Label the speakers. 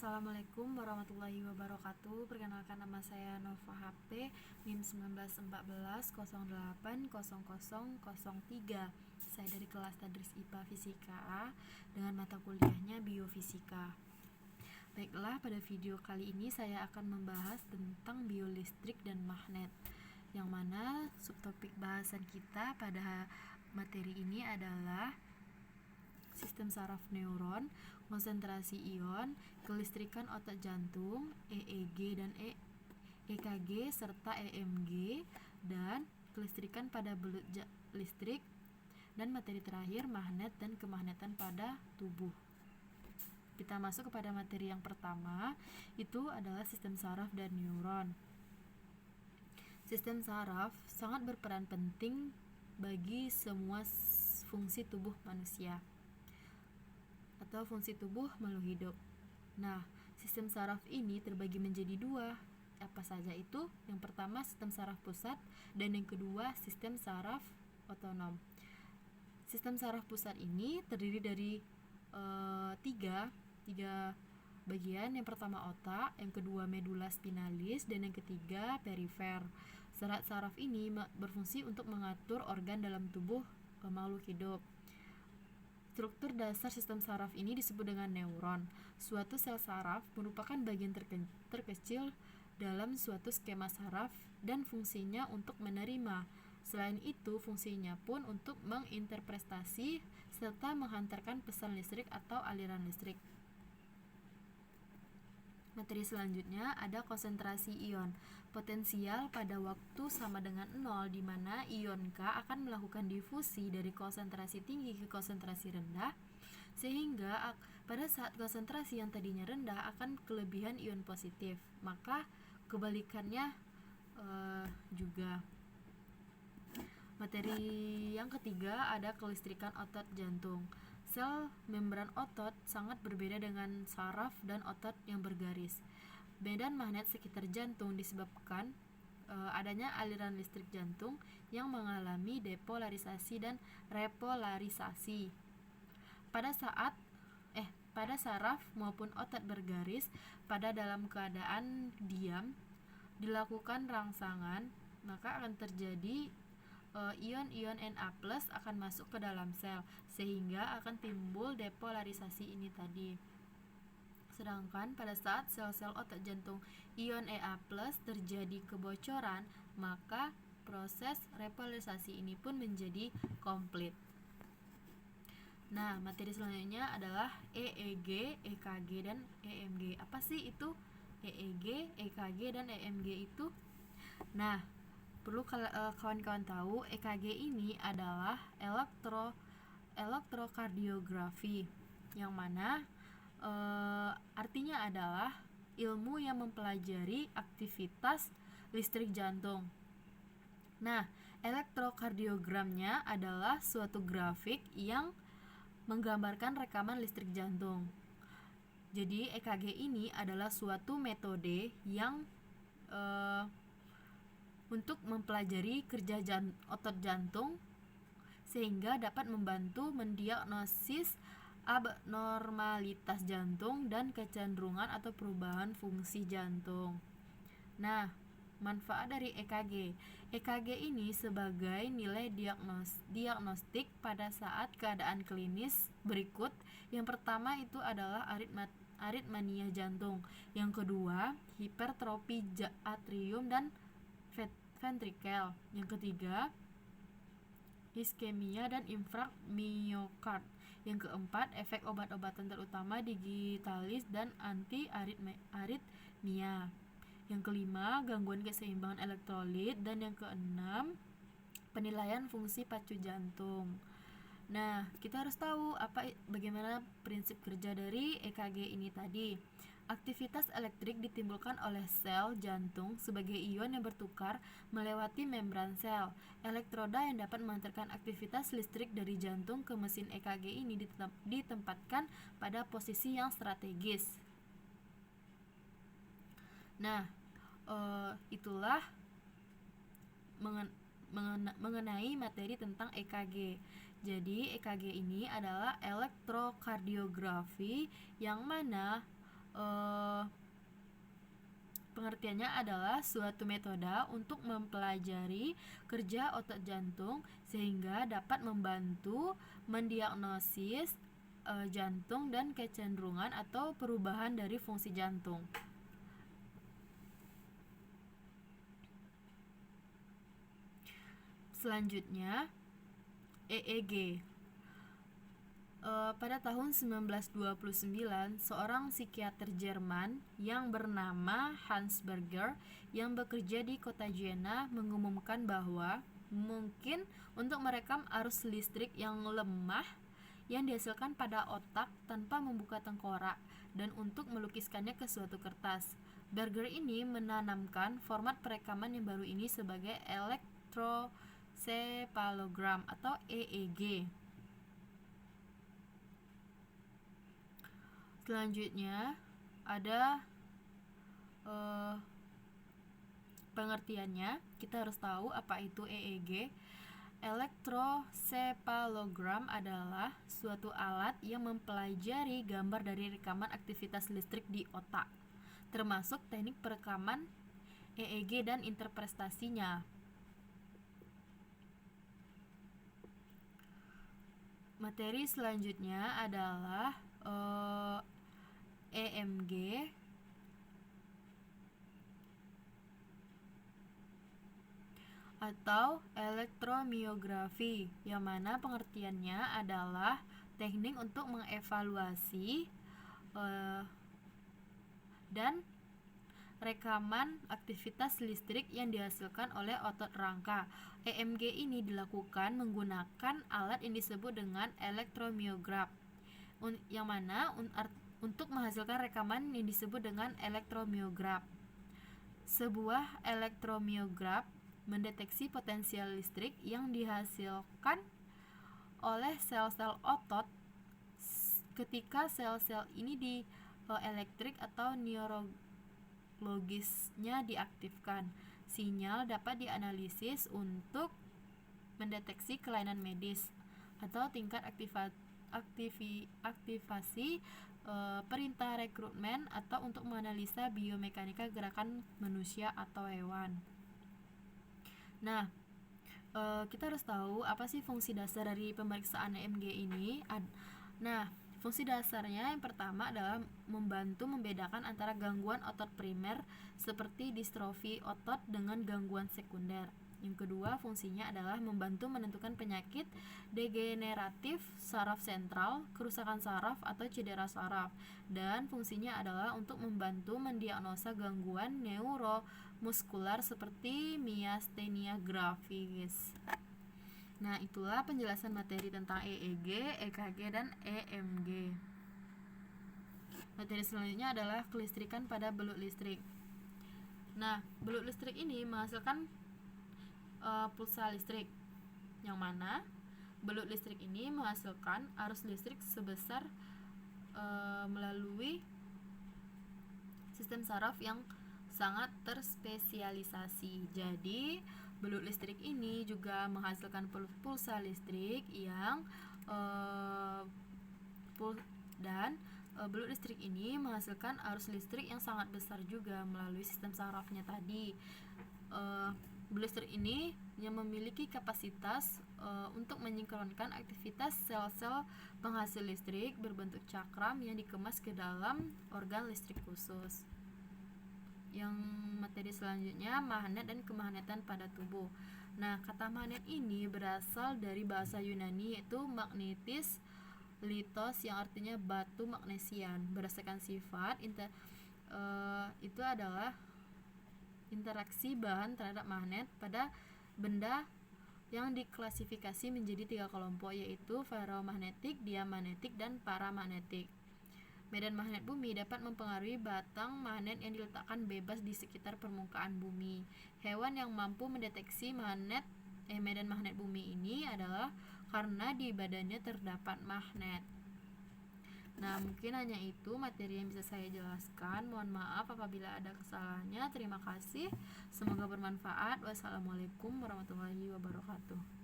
Speaker 1: Assalamualaikum warahmatullahi wabarakatuh. Perkenalkan, nama saya Nova HP, NIM 1914080003. Saya dari kelas Tadris IPA Fisika A dengan mata kuliahnya Biofisika. Baiklah, pada video kali ini saya akan membahas tentang biolistrik dan magnet, yang mana subtopik bahasan kita pada materi ini adalah sistem saraf neuron, konsentrasi ion, kelistrikan otot jantung, EEG dan EKG serta EMG, dan kelistrikan pada belut listrik, dan materi terakhir magnet dan kemagnetan pada tubuh. Kita masuk kepada materi yang pertama, itu adalah sistem saraf dan neuron. Sistem saraf sangat berperan penting bagi semua fungsi tubuh manusia atau fungsi tubuh makhluk hidup. Nah, sistem saraf ini terbagi menjadi dua. Apa saja itu? Yang pertama sistem saraf pusat, dan yang kedua sistem saraf otonom. Sistem saraf pusat ini terdiri dari tiga bagian. Yang pertama otak, yang kedua medula spinalis, dan yang ketiga perifer. Serat saraf ini berfungsi untuk mengatur organ dalam tubuh makhluk hidup. Struktur dasar sistem saraf ini disebut dengan neuron. Suatu sel saraf merupakan bagian terkecil dalam suatu skema saraf dan fungsinya untuk menerima. Selain itu, fungsinya pun untuk menginterpretasi serta menghantarkan pesan listrik atau aliran listrik. Materi selanjutnya ada konsentrasi ion. Potensial pada waktu sama dengan 0, di mana ion K akan melakukan difusi dari konsentrasi tinggi ke konsentrasi rendah, sehingga pada saat konsentrasi yang tadinya rendah akan kelebihan ion positif. Maka kebalikannya juga. Materi yang ketiga ada kelistrikan otot jantung. Sel membran otot sangat berbeda dengan saraf dan otot yang bergaris. Medan magnet sekitar jantung disebabkan adanya aliran listrik jantung yang mengalami depolarisasi dan repolarisasi. Pada saraf maupun otot bergaris, pada dalam keadaan diam dilakukan rangsangan, maka akan terjadi ion-ion Na+ akan masuk ke dalam sel, sehingga akan timbul depolarisasi ini tadi. Sedangkan pada saat sel-sel otot jantung ion Ea+ terjadi kebocoran, maka proses repolarisasi ini pun menjadi komplit. Nah, materi selanjutnya adalah EEG, EKG, dan EMG. Apa sih itu EEG, EKG, dan EMG itu? Nah, perlu kawan-kawan tahu, EKG ini adalah elektrokardiografi, yang mana artinya adalah ilmu yang mempelajari aktivitas listrik jantung. Nah, elektrokardiogramnya adalah suatu grafik yang menggambarkan rekaman listrik jantung. Jadi EKG ini adalah suatu metode yang untuk mempelajari kerja otot jantung, sehingga dapat membantu mendiagnosis abnormalitas jantung dan kecenderungan atau perubahan fungsi jantung. Nah, manfaat dari EKG. EKG ini sebagai nilai diagnostik pada saat keadaan klinis berikut. Yang pertama itu adalah aritmia jantung. Yang kedua, hipertrofi atrium dan ventrikel. Yang ketiga, iskemia dan infark miokard. Yang keempat, efek obat-obatan terutama digitalis dan anti-aritmia. Yang kelima, gangguan keseimbangan elektrolit. Dan yang keenam, penilaian fungsi pacu jantung. Nah, kita harus tahu bagaimana prinsip kerja dari EKG ini tadi. Aktivitas elektrik ditimbulkan oleh sel jantung sebagai ion yang bertukar melewati membran sel. Elektroda yang dapat mengantarkan aktivitas listrik dari jantung ke mesin EKG ini ditempatkan pada posisi yang strategis. Nah, itulah mengenai materi tentang EKG. Jadi EKG ini adalah elektrokardiografi, yang mana Pengertiannya adalah suatu metode untuk mempelajari kerja otot jantung sehingga dapat membantu mendiagnosis jantung dan kecenderungan atau perubahan dari fungsi jantung. Selanjutnya, EEG. Pada tahun 1929, seorang psikiater Jerman yang bernama Hans Berger yang bekerja di kota Jena mengumumkan bahwa mungkin untuk merekam arus listrik yang lemah yang dihasilkan pada otak tanpa membuka tengkorak dan untuk melukiskannya ke suatu kertas. Berger ini menanamkan format perekaman yang baru ini sebagai elektroencephalogram atau EEG. Selanjutnya ada pengertiannya. Kita harus tahu apa itu EEG. Elektroencephalogram adalah suatu alat yang mempelajari gambar dari rekaman aktivitas listrik di otak, termasuk teknik perekaman EEG dan interpretasinya. Materi selanjutnya adalah EMG atau elektromiografi, yang mana pengertiannya adalah teknik untuk mengevaluasi dan rekaman aktivitas listrik yang dihasilkan oleh otot rangka. EMG ini dilakukan menggunakan alat yang disebut dengan elektromiograf, yang mana untuk menghasilkan rekaman yang disebut dengan elektromiograf. Sebuah elektromiograf mendeteksi potensial listrik yang dihasilkan oleh sel-sel otot ketika sel-sel ini dielektrik atau neurologisnya diaktifkan. Sinyal dapat dianalisis untuk mendeteksi kelainan medis atau tingkat aktivasi perintah rekrutmen atau untuk menganalisa biomekanika gerakan manusia atau hewan. Nah, kita harus tahu apa sih fungsi dasar dari pemeriksaan EMG ini. Nah, fungsi dasarnya yang pertama adalah membantu membedakan antara gangguan otot primer seperti distrofi otot dengan gangguan sekunder. Yang kedua, fungsinya adalah membantu menentukan penyakit degeneratif saraf sentral, kerusakan saraf atau cedera saraf. Dan fungsinya adalah untuk membantu mendiagnosa gangguan neuromuskular seperti miastenia gravis. Nah, itulah penjelasan materi tentang EEG, EKG, dan EMG. Materi selanjutnya adalah kelistrikan pada belut listrik. Nah, belut listrik ini menghasilkan pulsa listrik, yang mana belut listrik ini menghasilkan arus listrik sebesar melalui sistem saraf yang sangat terspesialisasi. Jadi belut listrik ini juga menghasilkan pulsa listrik yang belut listrik ini menghasilkan arus listrik yang sangat besar juga melalui sistem sarafnya tadi. Belut listrik ini yang memiliki kapasitas untuk mensinkronkan aktivitas sel-sel penghasil listrik berbentuk cakram yang dikemas ke dalam organ listrik khusus. Yang materi selanjutnya, magnet dan kemagnetan pada tubuh. Nah, kata magnet ini berasal dari bahasa Yunani yaitu magnetis litos, yang artinya batu magnesian. Berdasarkan sifat itu adalah interaksi bahan terhadap magnet pada benda yang diklasifikasi menjadi 3 kelompok, yaitu ferromagnetik, diamagnetik, dan paramagnetik. Medan magnet bumi dapat mempengaruhi batang magnet yang diletakkan bebas di sekitar permukaan bumi. Hewan yang mampu mendeteksi medan magnet bumi ini adalah karena di badannya terdapat magnet. Nah, mungkin hanya itu materi yang bisa saya jelaskan. Mohon maaf apabila ada kesalahannya. Terima kasih. Semoga bermanfaat. Wassalamualaikum warahmatullahi wabarakatuh.